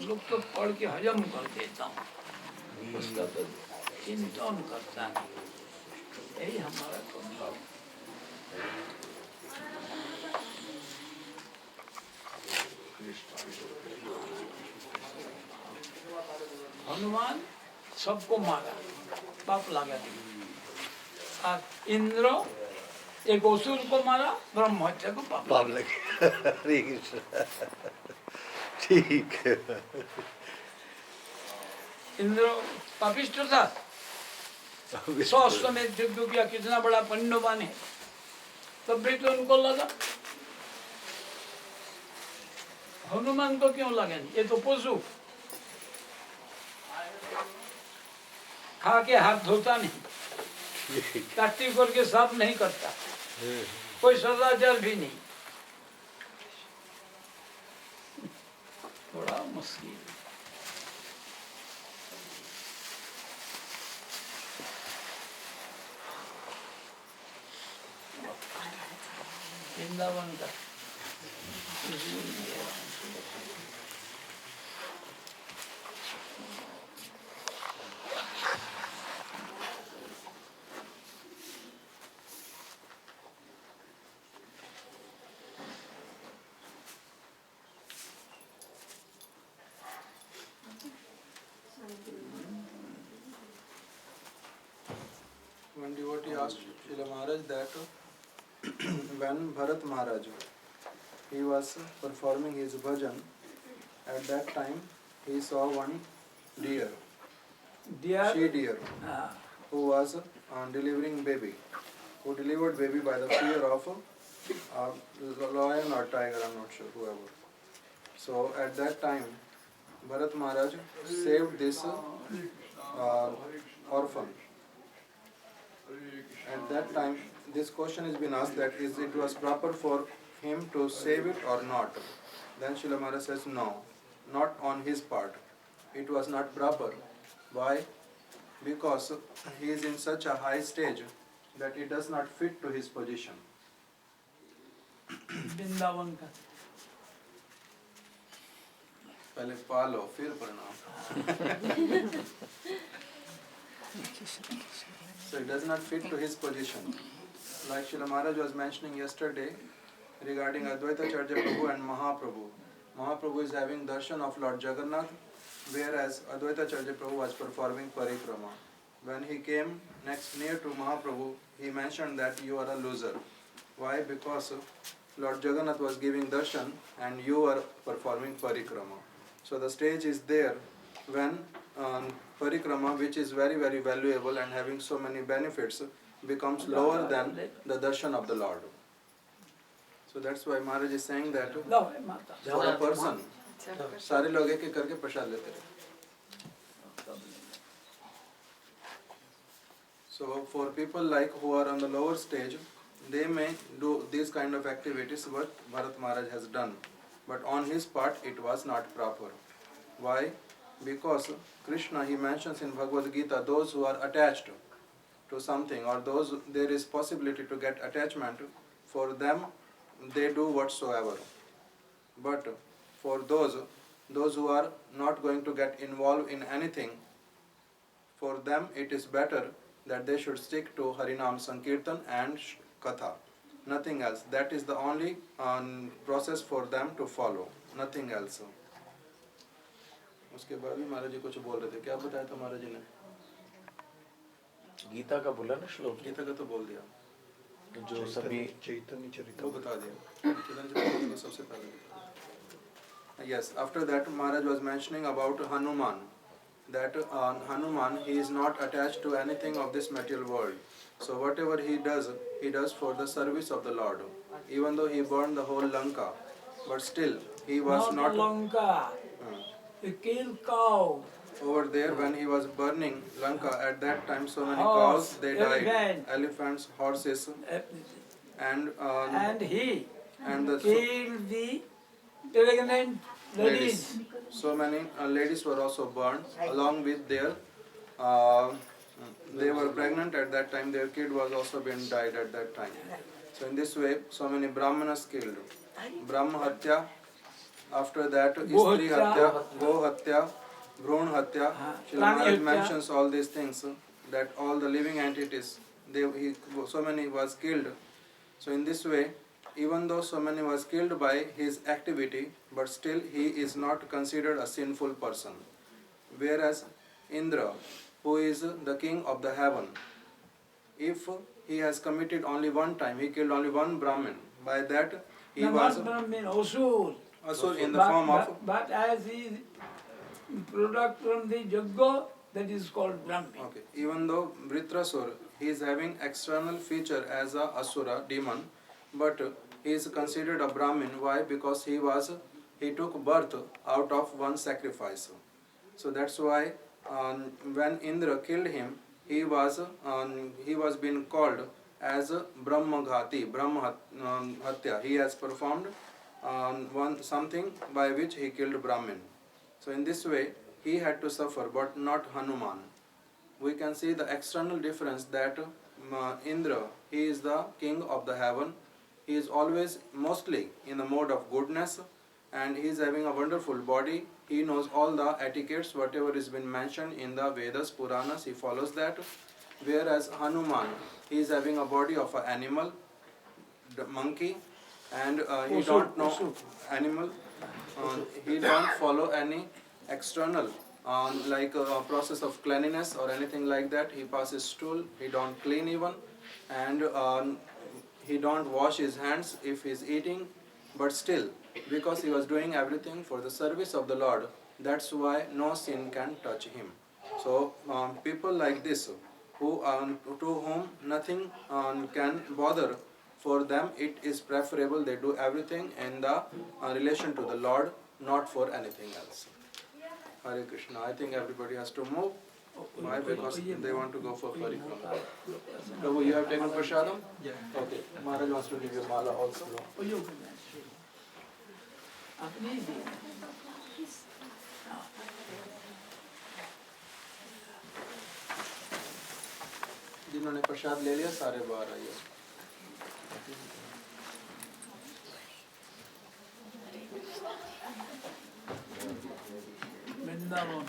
लोग तो पढ़ के हजम कर देता हूँ, उसका तो चिंतन करता है। यही हमारा स्वभाव। हनुमान सबको मारा, पाप लगा दिया। और इंद्र एक असुर को मारा, ब्रह्म हत्या को पाप लगे। हरे कृष्ण। ठीक है। इंद्र पापिष्ट था, 100 अश्वमेध यज्ञ किया, कितना बड़ा पुण्यवान है, तब भी तो उनको लगा। हनुमान को क्यों लगे? ये तो पशु, खा के हाथ धोता नहीं, काटी करके साफ नहीं करता, कोई सदाचार भी नहीं, बड़ा मुश्किल। वृंदावन का One devotee asked Srila Maharaj that when Bharat Maharaj he was performing his bhajan, at that time he saw one deer, she deer, who was delivering baby, who delivered baby by the fear of lion or tiger, I'm not sure, whoever. So at that time, Bharat Maharaj saved this orphan. At that time, this question has been asked that is it was proper for him to save it or not. Then Srila Maharaj says no, not on his part. It was not proper. Why? Because he is in such a high stage that it does not fit to his position. Vrindavan का पहले पालो फिर प्रणाम. So it does not fit to his position. Like Srila Maharaj was mentioning yesterday regarding Advaita Acharya Prabhu and Mahaprabhu. Mahaprabhu is having darshan of Lord Jagannath, whereas Advaita Acharya Prabhu was performing parikrama. When he came next near to Mahaprabhu, he mentioned that you are a loser. Why? Because Lord Jagannath was giving darshan and you are performing parikrama. So the stage is there when parikrama, which is very very valuable and having so many benefits, becomes lower than the darshan of the Lord. So that's why Maharaj is saying that for a person, सारे लोग एक एक करके प्रसाद लेते रहे. So for people like who are on the lower stage, they may do these kind of activities what Bharat Maharaj has done, but on his part it was not proper. Why? Because Krishna, he mentions in Bhagavad Gita, those who are attached to something or those there is possibility to get attachment, for them they do whatsoever. But for those who are not going to get involved in anything, for them it is better that they should stick to Harinam Sankirtan and Katha. Nothing else. That is the only process for them to follow. Nothing else. उसके बाद भी महाराज जी कुछ बोल रहे थे. क्या बताया था महाराज जी ने? गीता का बोला ना श्लोक. गीता का तो बोल दिया. जो सभी चैतन्य चरित वो बता दिया. चैतन्य चरित तो सबसे पहले. Yes. After that, Maharaj was mentioning about Hanuman. That Hanuman, he is not attached to anything of this material world. So whatever he does for the service of the Lord. Even though he burned the whole Lanka, but still he was not Lanka. He killed cow. Over there when he was burning Lanka, at that time so many cows they died, elephants, horses, and he the killed the pregnant ladies. So many ladies were also burned along with their they were pregnant at that time, their kid was also been died at that time. So in this way so many brahmanas killed. Brahma Hatya After that, Go Istri hatya. Hatya, Go Hatya, Bhrun Hatya. हाँ, Srila प्राणी Maharaj हत्या। mentions all these things, that all the living entities, so many was killed. So in this way, even though so many was killed by his activity, but still he is not considered a sinful person. Whereas Indra, who is the king of the heaven, if he has committed only one time, he killed only one Brahmin, by that he No, was not Brahmin, Asur. Asur in the form of. But as he is product from the Yajna, that is called Brahmin. Okay. Even though Vritrasur, he is having external feature as a Asura, demon, but he is considered a Brahmin. Why? Because he took birth out of one sacrifice. So that's why when Indra killed him, he was being called as Brahmaghati, Brahma Hatya. He has performed something by which he killed Brahmin. So in this way, he had to suffer, but not Hanuman. We can see the external difference that Indra, he is the king of the heaven. He is always mostly in the mode of goodness, and he is having a wonderful body. He knows all the etiquettes, whatever is been mentioned in the Vedas, Puranas, he follows that. Whereas Hanuman, he is having a body of an animal, the monkey, and he don't know animal. He don't follow any external like a process of cleanliness or anything like that. He passes stool, he don't clean even, and he don't wash his hands if he is eating, but still, because he was doing everything for the service of the Lord, that's why no sin can touch him. So people like this, who to whom nothing can bother, for them it is preferable they do everything in the relation to the Lord, not for anything else. Hare Krishna. I think everybody has to move. Why? Because they want to go for parikrama. Prabhu, you have taken prasadam? Yeah. Okay. Maharaj wants to give you mala also. अपने ही जिन्होंने प्रसाद ले लिया सारे बाहर आइए. वृंदावन